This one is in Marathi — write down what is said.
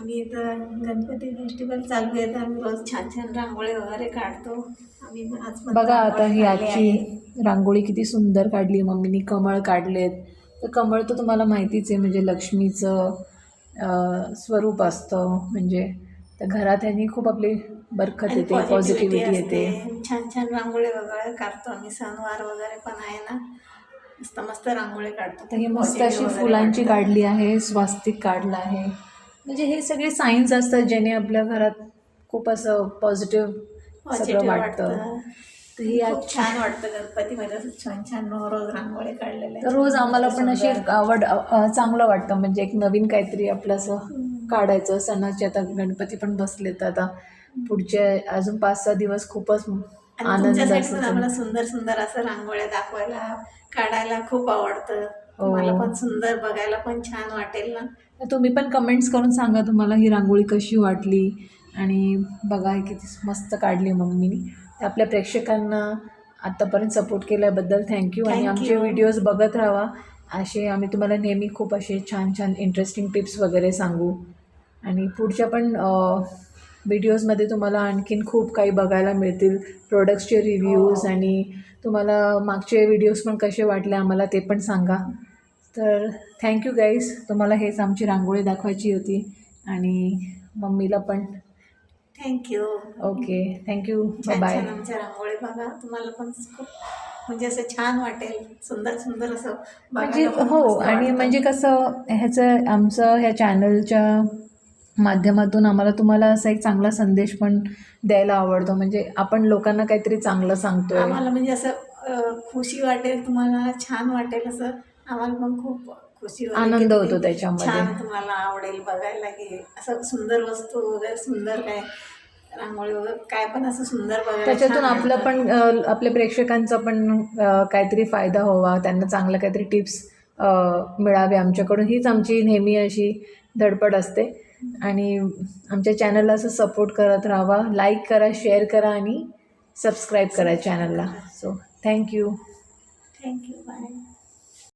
आम्ही इथं गणपती फेस्टिवल चालू आहे तर आम्ही रोज छान छान रांगोळी वगैरे काढतो. आम्ही आज पण बघा आता रांगोळी ही काढली आजची आहे. रांगोळी किती सुंदर काढली मम्मीनी. कमळ काढलेत. तर कमळ तर तुम्हाला माहितीच आहे, म्हणजे लक्ष्मीचं स्वरूप असतं. म्हणजे तर घरात ह्यांनी खूप आपली बरकत आणि येते, पॉझिटिव्हिटी पॉझिटिव्हिटी असते. येते. छान छान रांगोळी वगैरे काढतो आम्ही. सणवार वगैरे पण आहे ना, मस्त मस्त रांगोळी काढतो. तर ही खूप मस्त पॉझिटिव्ह अशी वगैरे फुलांची वाटतं. काढली आहे, स्वास्तिक काढलं आहे. म्हणजे हे सगळे सायन्स असतात ज्याने आपल्या घरात खूप असं पॉझिटिव्ह सगळं पॉझिटिव्ह वाटतं. वाटतं तर आणि ही खूप आजची, छान वाटतं गणपतीमध्ये असं छान छान रोज रांगोळी काढलेल्या तर रोज छान आम्हाला मस्त पण अशी सुंदर. एक आवड चांगलं वाटतं. म्हणजे एक नवीन काहीतरी आपलं असं काढायचं. सणाचे आता गणपती पण बसलेत. आता पुढचे अजून 5-6 दिवस खूपच आणि आनंद तुमच्यासाठी असं पण आम्हाला सुंदर सुंदर असं रांगोळ्या दाखवायला काढायला खूप आवडतं. तुम्हाला हो. पण सुंदर बघायला पण छान वाटेल ना. तर तुम्ही पण कमेंट्स करून सांगा तुम्हाला ही रांगोळी कशी वाटली. आणि बघा ही किती मस्त काढली मम्मीनी. तर आपल्या प्रेक्षकांना आत्तापर्यंत सपोर्ट केल्याबद्दल थँक्यू. आणि आमचे थँक्यू. व्हिडिओज बघत राहा. असे आम्ही तुम्हाला नेहमी खूप असे छान छान इंटरेस्टिंग टिप्स वगैरे सांगू. आणि पुढच्या पण व्हिडिओजमध्ये तुम्हाला आणखीन खूप काही बघायला मिळतील. प्रोडक्ट्सचे हो रिव्ह्यूज. आणि तुम्हाला मागचे व्हिडिओज पण कसे वाटले आम्हाला ते पण सांगा. तर थँक्यू गाईज. तुम्हाला हेच आमची रांगोळी दाखवायची होती. आणि मम्मीला पण. थँक्यू. Okay, thank you. छान बाय. छान आमच्या रांगोळी बघा. तुम्हाला पण खूप म्हणजे असं छान वाटेल. सुंदर सुंदर असं म्हणजे बघायला पण हो, मस्त आणि वाटतं. म्हणजे कसं ह्याचं आमचं ह्या चॅनलच्या माध्यमातून आम्हाला तुम्हाला असा एक चांगला संदेश पण द्यायला आवडतो. म्हणजे आपण लोकांना काहीतरी चांगलं सांगतोय. आम्हाला म्हणजे असं खुशी वाटेल, तुम्हाला छान वाटेल असं आम्हाला पण खूप खुशी होते की आनंद तुम्ही होतो त्याच्यामध्ये. छान तुम्हाला आवडेल बघायला की असं सुंदर वस्तू वगैरे सुंदर काय रांगोळी वगैरे काय पण असं सुंदर बघायला त्याच्यातून छान आपलं वाटतं. पण आपल्या प्रेक्षकांचा पण काहीतरी फायदा व्हावा. त्यांना चांगलं काहीतरी टिप्स मिळावे आमच्याकडून. हीच आमची नेहमी अशी धडपड असते. आणि आमच्या चॅनलला असं सपोर्ट करत राहावा. लाईक करा, शेअर करा आणि सबस्क्राईब करा सबस्क्राईब चॅनलला. करा. So thank you. थँक्यू. बाय.